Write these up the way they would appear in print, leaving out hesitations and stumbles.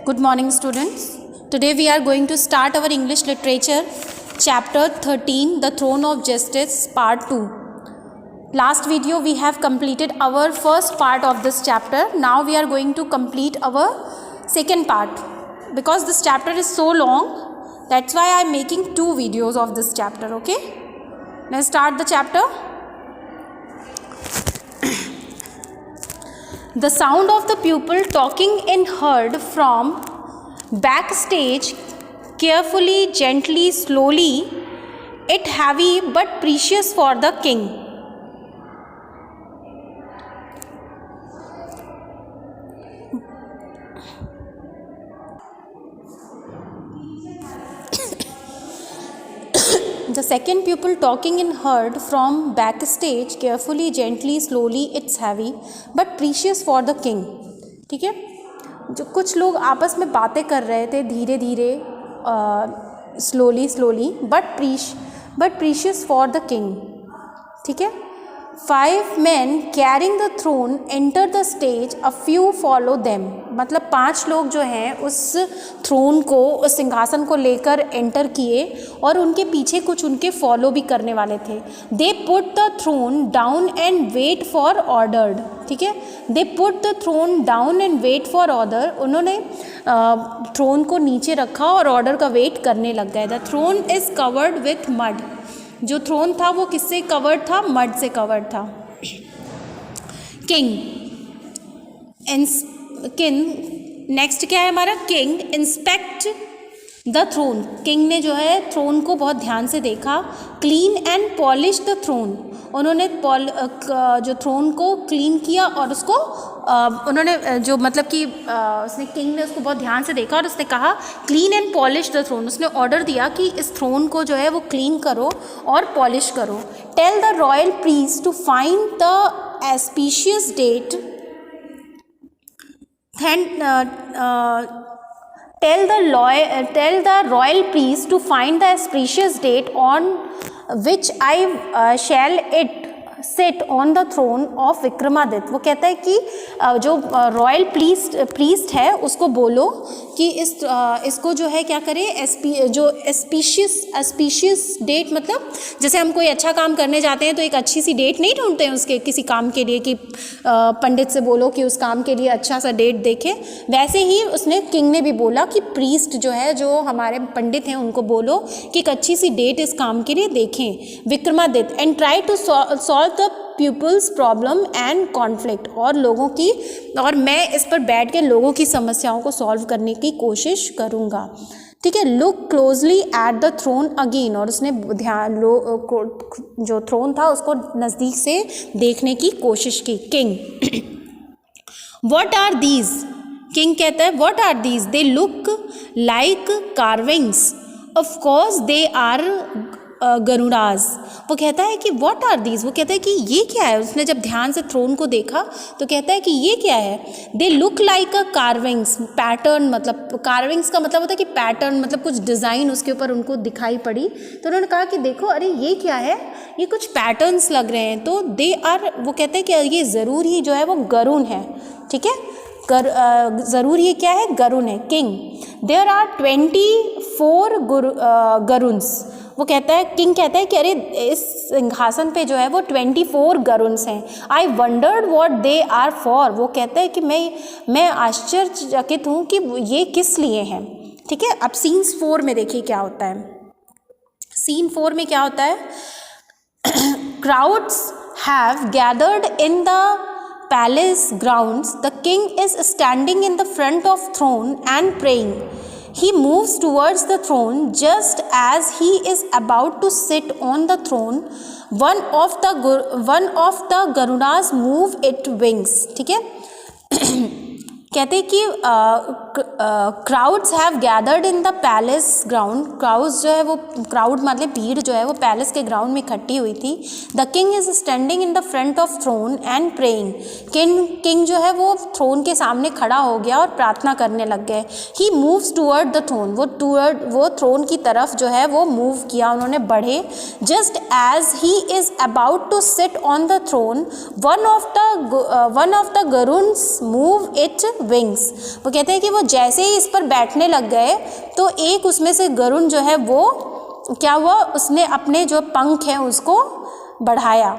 Good morning, students. Today we are going to start our English literature chapter 13, The Throne of Justice, part 2. Last video we have completed our first part of this chapter. Now we are going to complete our second part. Because this chapter is so long, that's why I am making 2 videos of this chapter, okay? Let's start the chapter. The sound of the pupil talking is heard from backstage, carefully, gently, slowly. It heavy but precious for the king. The second pupil talking in heard from backstage, carefully, gently, slowly. It's heavy but precious for the king. ठीक है, जो कुछ लोग आपस में बातें कर रहे थे धीरे धीरे, slowly, but precious for the king. ठीक है. 5 men carrying the throne enter the stage, a few follow them. मतलब 5 लोग जो हैं उस थ्रोन को, उस सिंहासन को लेकर एंटर किए और उनके पीछे कुछ उनके फॉलो भी करने वाले थे. They put the throne down and wait for ordered. ठीक है. They put the throne down and wait for order. उन्होंने थ्रोन को नीचे रखा और ऑर्डर का वेट करने लग गए. The throne is covered with mud. जो थ्रोन था वो किससे कवर्ड था? मड से कवर्ड था. किंग नेक्स्ट क्या है हमारा? King inspect the throne. King ने जो है थ्रोन को बहुत ध्यान से देखा. Clean and polish the throne. उन्होंने जो थ्रोन को क्लीन किया और उसको उन्होंने जो मतलब कि उसने किंग ने उसको बहुत ध्यान से देखा और उसने कहा clean and polish the throne. उसने ऑर्डर दिया कि इस थ्रोन को जो है वो क्लीन करो और पॉलिश करो. Tell the royal priest to find the auspicious date. Tell the royal priest to find the auspicious date on which I shall sit on the throne of Vikramaditya. वो कहता है कि जो रॉयल प्रीस्ट है उसको बोलो कि इसको जो है क्या करे, जो एस्पीशियस डेट, मतलब जैसे हम कोई अच्छा काम करने जाते हैं तो एक अच्छी सी डेट नहीं ढूंढते हैं उसके किसी काम के लिए कि पंडित से बोलो कि उस काम के लिए अच्छा सा डेट देखे. वैसे ही उसने किंग ने भी बोला कि प्रीस्ट जो है, जो हमारे पंडित हैं, उनको बोलो कि एक अच्छी सी डेट इस काम के लिए देखें, Vikramaditya. And try to solve the people's problem and conflict. और मैं इस पर बैठ के लोगों की समस्याओं को सॉल्व करने की कोशिश करूँगा. ठीक है. Look closely at the throne again. और उसने जो थ्रोन था उसको नज़दीक से देखने की कोशिश की. King what are these. King कहता है what are these. They look like carvings. Of course they are Garudas. वो कहता है कि व्हाट आर दीज. वो कहता है कि ये क्या है. उसने जब ध्यान से थ्रोन को देखा तो कहता है कि ये क्या है. दे लुक लाइक अ कार्विंग्स. पैटर्न, मतलब कार्विंग्स का मतलब होता है कि पैटर्न, मतलब कुछ डिज़ाइन उसके ऊपर उनको दिखाई पड़ी. तो उन्होंने कहा कि देखो, अरे ये क्या है, ये कुछ पैटर्न्स लग रहे हैं. तो दे आर, वो कहते हैं कि ये ज़रूर ही जो है वो गरुण है. ठीक है. ज़रूर ये क्या है, गरुण है. किंग देयर आर 24 गरुन्स. वो कहता है, किंग कहता है कि अरे इस सिंहासन पे जो है वो 24 गरुन्स हैं. I wondered what they are for. वो कहता है कि मैं आश्चर्यचकित हूँ कि ये किस लिए हैं. ठीक है. अब सीन्स 4 में देखिए क्या होता है. सीन 4 में क्या होता है. Crowds have gathered in the palace grounds. The king is standing in the front of throne and praying. He moves towards the throne. Just as he is about to sit on the throne, one of the Garudas move its wings. ठीक है. कहते हैं कि crowds have gathered in the palace ground. Crowds जो है वो, crowd मतलब भीड़ जो है वो पैलेस के ग्राउंड में इकट्ठी हुई थी. The king is standing in the front of throne and praying. King जो है वो थ्रोन के सामने खड़ा हो गया और प्रार्थना करने लग गए. He moves toward the throne. वो थ्रोन की तरफ जो है वो मूव किया, उन्होंने बढ़े. Just as he is about to sit on the throne, one of the Garudas move it wings. वो कहते हैं कि वो जैसे ही इस पर बैठने लग गए तो एक उसमें से गरुड़ जो है वो क्या हुआ, उसने अपने जो पंख हैं उसको बढ़ाया।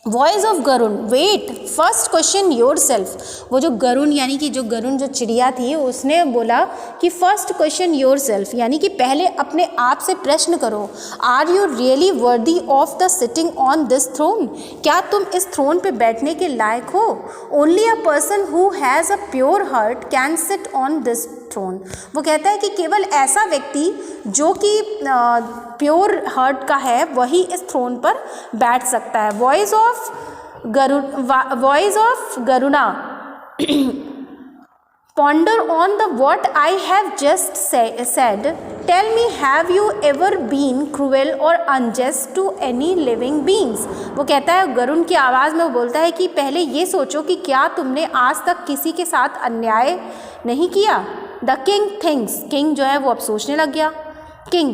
Voice of Garud, wait first question yourself. वो जो गरुड़ यानी कि जो गरुड़ जो चिड़िया थी उसने बोला कि फर्स्ट क्वेश्चन योर सेल्फ, यानी कि पहले अपने आप से प्रश्न करो, are you really worthy of the sitting on this throne, क्या तुम इस थ्रोन पे बैठने के लायक हो। Only a person who has a pure heart can sit on this throne. वो कहता है कि केवल ऐसा व्यक्ति जो कि प्योर हार्ट का है वही इस थ्रोन पर बैठ सकता है। Voice of Garuda, ponder on the what I have just said, tell me have you ever been cruel or unjust to any living beings। वो कहता है गरुड़ की आवाज़ में वो बोलता है कि पहले ये सोचो कि क्या तुमने आज तक किसी के साथ अन्याय नहीं किया। द किंग थिंक्स, किंग जो है वो अब सोचने लग गया। King,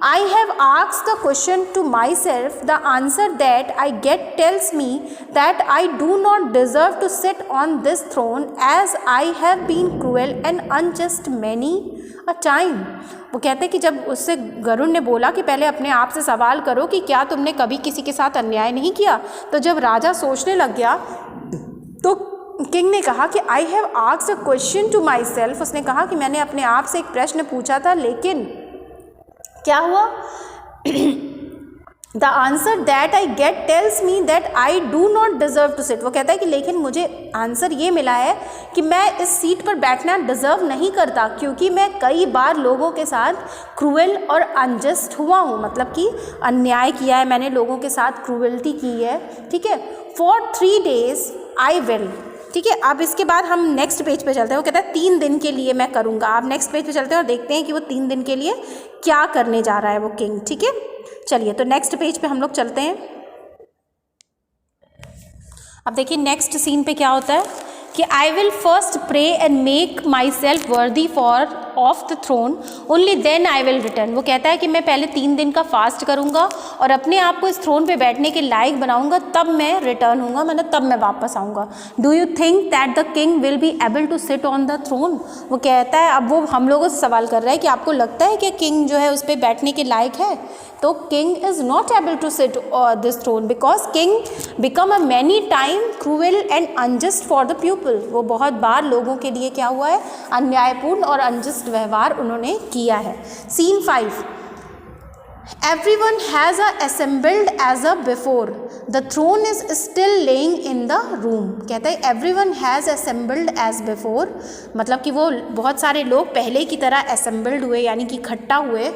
I have asked the question to myself, the answer that I get tells me that I do not deserve to sit on this throne as I have been cruel and unjust many a time। वो कहते हैं कि जब उससे गरुड़ ने बोला कि पहले अपने आप से सवाल करो कि क्या तुमने कभी किसी के साथ अन्याय नहीं किया, तो जब राजा सोचने लग गया तो किंग ने कहा कि I have asked a question to myself, उसने कहा कि मैंने अपने आप से एक प्रश्न पूछा था, लेकिन क्या हुआ। The answer that I get tells me that I do not deserve to sit. वो कहता है कि लेकिन मुझे आंसर ये मिला है कि मैं इस सीट पर बैठना डिज़र्व नहीं करता, क्योंकि मैं कई बार लोगों के साथ क्रूएल और अनजस्ट हुआ हूँ, मतलब कि अन्याय किया है मैंने, लोगों के साथ क्रूएल्टी की है। ठीक है, फॉर 3 days आई विल। ठीक है, अब इसके बाद हम नेक्स्ट पेज पे चलते हैं। वो कहता है 3 दिन के लिए मैं करूँगा। आप नेक्स्ट पेज पे चलते हैं और देखते हैं कि वो 3 दिन के लिए क्या करने जा रहा है वो किंग। ठीक है, चलिए तो नेक्स्ट पेज पे हम लोग चलते हैं। अब देखिए नेक्स्ट सीन पे क्या होता है कि I will first pray and make myself worthy for of the throne, only then I will return. वो कहता है कि मैं पहले 3 दिन का फास्ट करूँगा और अपने आप को इस थ्रोन पे बैठने के लायक बनाऊँगा, तब मैं रिटर्न हूँगा, मतलब तब मैं वापस आऊँगा। Do you think that the king will be able to sit on the throne. वो कहता है, अब वो हम लोगों से सवाल कर रहा है कि आपको लगता है कि किंग जो है उस पर बैठने के लायक है। तो king is not able to sit this throne because king become a many time cruel and unjust for the people. वो बहुत बार लोगों के लिए क्या हुआ है, अन्यायपूर्ण और अनजस्ट व्यवहार उन्होंने किया है। Scene 5, everyone has assembled as a before, the throne is still laying in the room। कहता है everyone has assembled as before, मतलब कि वो बहुत सारे लोग पहले की तरह assembled हुए, यानी कि इकट्ठा हुए।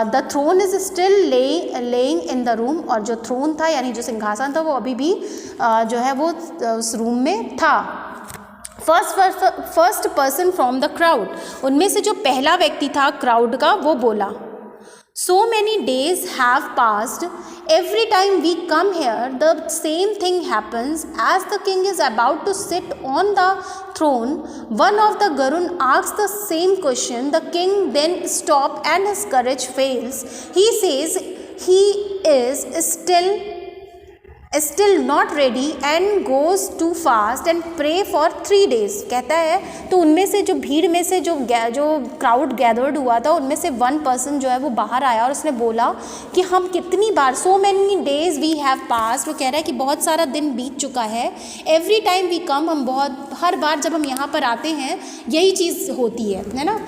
The throne is still laying in the room, और जो थ्रोन था यानी जो सिंहासन था वो अभी भी जो है वो उस रूम में था। First person from the crowd, उनमें से जो पहला व्यक्ति था क्राउड का, वो बोला, So many days have passed. Every time we come here, the same thing happens. As the king is about to sit on the throne, one of the Garun asks the same question. The king then stops and his courage fails. He says he is still not ready and goes too fast and pray for 3 days। कहता है तो उनमें से जो भीड़ में से जो क्राउड गैदर्ड हुआ था उनमें से 1 पर्सन जो है वो बाहर आया और उसने बोला कि हम कितनी बार, so many days we have pass, वो कह रहा है कि बहुत सारा दिन बीत चुका है। एवरी टाइम वी कम, हम बहुत, हर बार जब हम यहाँ पर आते हैं यही चीज़ होती है ना।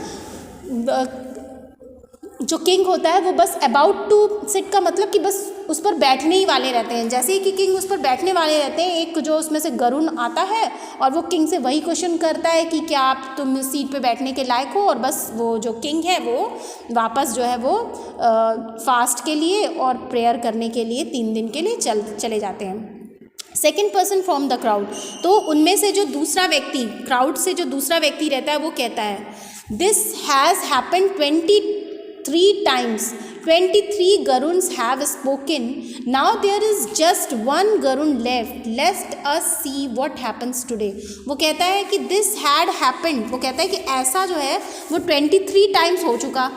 जो किंग होता है वो बस अबाउट टू सिट का मतलब कि बस उस पर बैठने ही वाले रहते हैं। जैसे ही कि किंग उस पर बैठने वाले रहते हैं, एक जो उसमें से गरुण आता है और वो किंग से वही क्वेश्चन करता है कि क्या आप तुम इस सीट पे बैठने के लायक हो, और बस वो जो किंग है वो वापस जो है वो फास्ट के लिए और प्रेयर करने के लिए 3 दिन के लिए चले जाते हैं। Second person from the crowd, तो उनमें से जो दूसरा व्यक्ति, क्राउड से जो दूसरा व्यक्ति रहता है वो कहता है, this has happened 23 times, 23 Garuns have spoken. Now there is just 1 Garun left. Let us see what happens today. वो कहता है कि this had happened. वो कहता है कि ऐसा जो है वो 23 times हो चुका।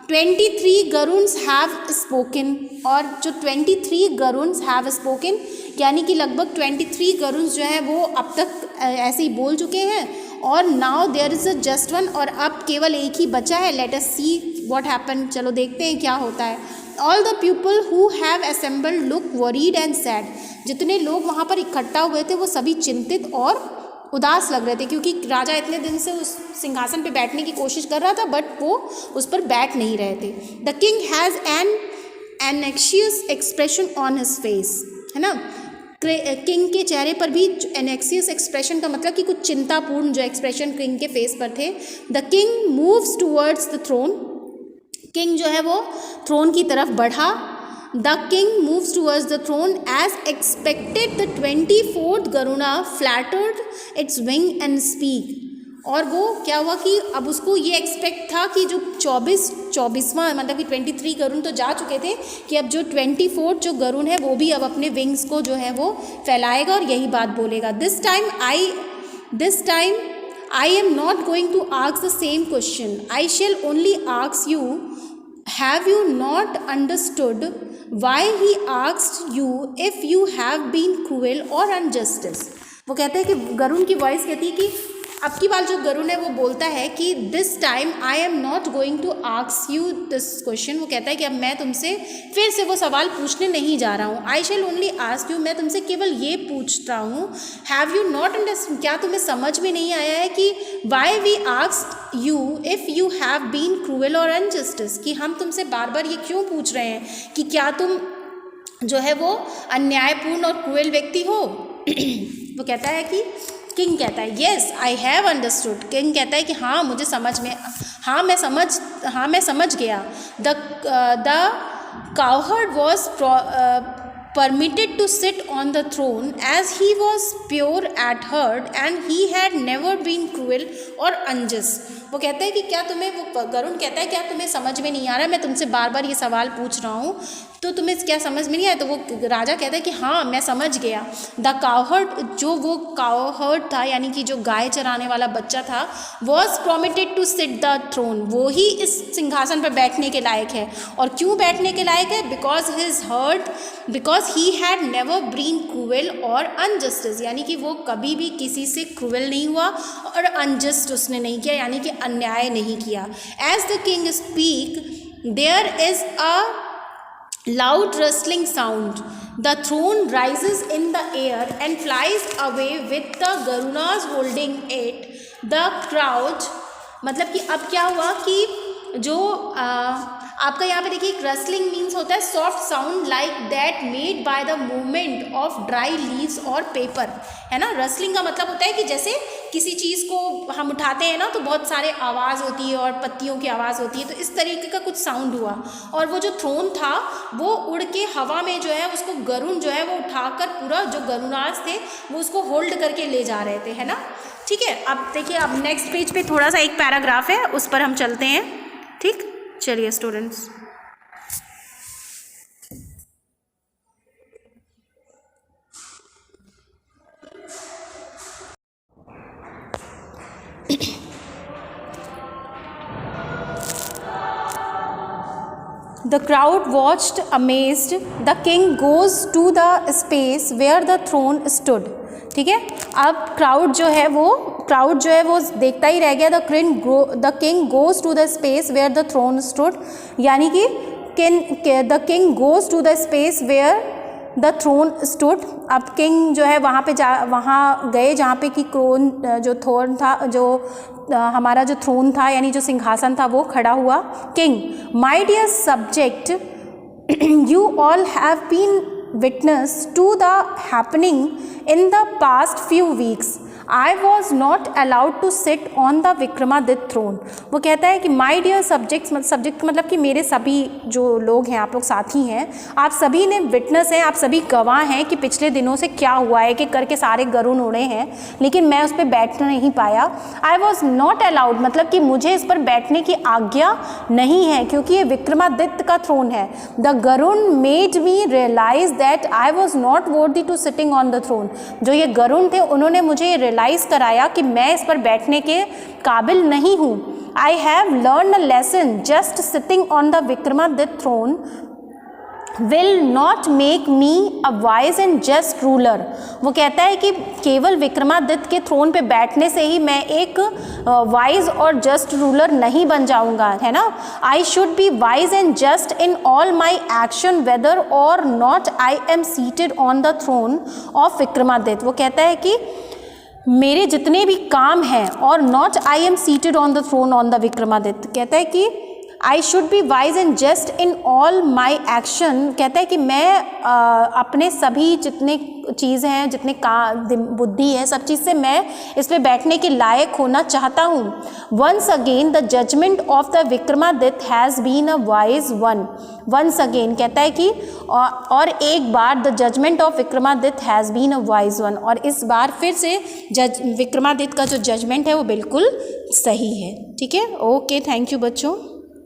23 Garuns have spoken, और जो 23 Garuns have spoken यानी कि लगभग 23 Garuns जो है वो अब तक ऐसे ही बोल चुके हैं, और now there is a just one, और अब केवल एक ही बचा है. Let us see what happen. चलो देखते हैं क्या होता है. All the people who have assembled look worried and sad. जितने लोग वहाँ पर इकट्ठा हुए थे वो सभी चिंतित और उदास लग रहे थे, क्योंकि राजा इतने दिन से उस सिंहासन पे बैठने की कोशिश कर रहा था बट वो उस पर बैठ नहीं रहे थे. The king has an anxious expression on his face, है ना. किंग के चेहरे पर भी एनेक्सियस एक्सप्रेशन का मतलब कि कुछ चिंतापूर्ण जो एक्सप्रेशन किंग के फेस पर थे. The king moves towards the throne. King जो है वो थ्रोन की तरफ बढ़ा. The king moves towards the throne as expected. The 24th Garuda flattered its wing and speak. और वो क्या हुआ कि अब उसको ये एक्सपेक्ट था कि जो 24वां मतलब कि 23 गरुड़ तो जा चुके थे, कि अब जो 24th जो गरुड़ है वो भी अब अपने विंग्स को जो है वो फैलाएगा और यही बात बोलेगा. This time I am not going to ask the same question. I shall only ask you, have you not understood why he asked you if you have been cruel और अनजस्टिस. वो कहते हैं कि गरुड़ की वॉइस कहती है कि अब की बार जो गरुड़ है वो बोलता है कि this time I am not going to ask you this question. वो कहता है कि अब मैं तुमसे फिर से वो सवाल पूछने नहीं जा रहा हूँ. आई शैल ओनली आस्क यू, मैं तुमसे केवल ये पूछता हूँ. हैव यू नॉट अंडरस्टैंड, क्या तुम्हें समझ में नहीं आया है कि why we asked you if you have been cruel और अनजस्टिस, कि हम तुमसे बार बार ये क्यों पूछ रहे हैं कि क्या तुम जो है वो अन्यायपूर्ण और क्रूएल व्यक्ति हो. वो कहता है कि किंग कहता है yes I have understood. King कहता है कि हाँ मुझे समझ में, मैं समझ गया. The cowherd was permitted to sit on the throne as he was pure at heart and he had never been cruel or unjust. वो कहता है कि क्या तुम्हें, वो गरुड़ कहता है क्या तुम्हें समझ में नहीं आ रहा, मैं तुमसे बार बार ये सवाल पूछ रहा हूँ तो तुम्हें क्या समझ में नहीं आया. तो वो राजा कहता है कि हाँ मैं समझ गया. द काउहर्ड, जो वो काउहर्ड था यानी कि जो गाय चराने वाला बच्चा था, was permitted to sit the throne, वो ही इस सिंहासन पर बैठने के लायक है. और क्यों बैठने के लायक है? Because he had never been cruel और अनजस्टिस, यानी कि वो कभी भी किसी से क्रूएल नहीं हुआ और अनजस्ट उसने नहीं किया, यानी कि अन्याय नहीं किया. As the king speak there is a loud rustling sound. The throne rises in the air and flies away with the garudas holding it. The crowd, मतलब कि अब क्या हुआ कि जो आपका यहाँ पे देखिए एक रसलिंग मीन्स होता है soft sound like that made by the movement of dry leaves और पेपर, है ना. रसलिंग का मतलब होता है कि जैसे किसी चीज़ को हम उठाते हैं ना तो बहुत सारे आवाज़ होती है और पत्तियों की आवाज़ होती है, तो इस तरीके का कुछ साउंड हुआ. और वो जो थ्रोन था वो उड़ के हवा में जो है उसको गरुड़ जो है वो उठाकर पूरा जो गरुड़ास थे वो उसको होल्ड करके ले जा रहे थे, है ना. ठीक है, अब देखिए अब नेक्स्ट पेज पे थोड़ा सा एक पैराग्राफ है उस पर हम चलते हैं. ठीक, चलिए students. The crowd watched amazed. The king goes to the space where the throne stood. ठीक है, अब क्राउड जो है वो देखता ही रह गया. The king goes to the space where the throne stood, यानी कि the king goes to the space where the throne stood. अब किंग जो है वहाँ गए जहाँ पे कि जो थ्रोन था, जो हमारा जो थ्रोन था यानी जो सिंहासन था वो खड़ा हुआ. King, my dear subject, you all have been witness to the happening in the past few weeks. I was not allowed to sit on the Vikramaditya throne. वो कहता है कि माई डियर सब्जेक्ट्स, सब्जेक्ट मतलब कि मेरे सभी जो लोग हैं, आप लोग साथी हैं, आप सभी ने विटनेस हैं, आप सभी गवाह हैं कि पिछले दिनों से क्या हुआ है कि करके सारे गरुड़ उड़े हैं लेकिन मैं उस पर बैठ नहीं पाया. आई वॉज नॉट अलाउड, मतलब कि मुझे इस पर बैठने की आज्ञा नहीं है क्योंकि ये विक्रमादित्य का थ्रोन है. The Garud made me realise that I was not worthy to sitting on the throne. जो ये गरुड़ थे उन्होंने मुझे रियलाइज कराया कि मैं इस पर बैठने के काबिल नहीं हूँ. I have learn a lesson just sitting on the Vikramaditya throne will not make me a wise and just ruler. वो कहता है कि केवल विक्रमादित्य के थ्रोन पे बैठने से ही मैं एक वाइज और जस्ट रूलर नहीं बन जाऊंगा, है ना। I should be wise and just in all my action whether or not I am seated on the throne of Vikramaditya. वो कहता है कि मेरे जितने भी काम हैं और not I am seated on the throne on the Vikramaditya, कहता है कि I should be wise and just in all my action. कहता है कि मैं अपने सभी जितने चीज़ हैं, जितने बुद्धि है, सब चीज़ से मैं इस पे बैठने के लायक होना चाहता हूँ। Once again the judgment of the Vikramaditya has been a wise one. Once again कहता है कि और एक बार the judgment of Vikramaditya has been a wise one, और इस बार फिर से विक्रमादित्य का जो जजमेंट है वो बिल्कुल सही है। ठीक है, ओके, थैंक यू बच्चों।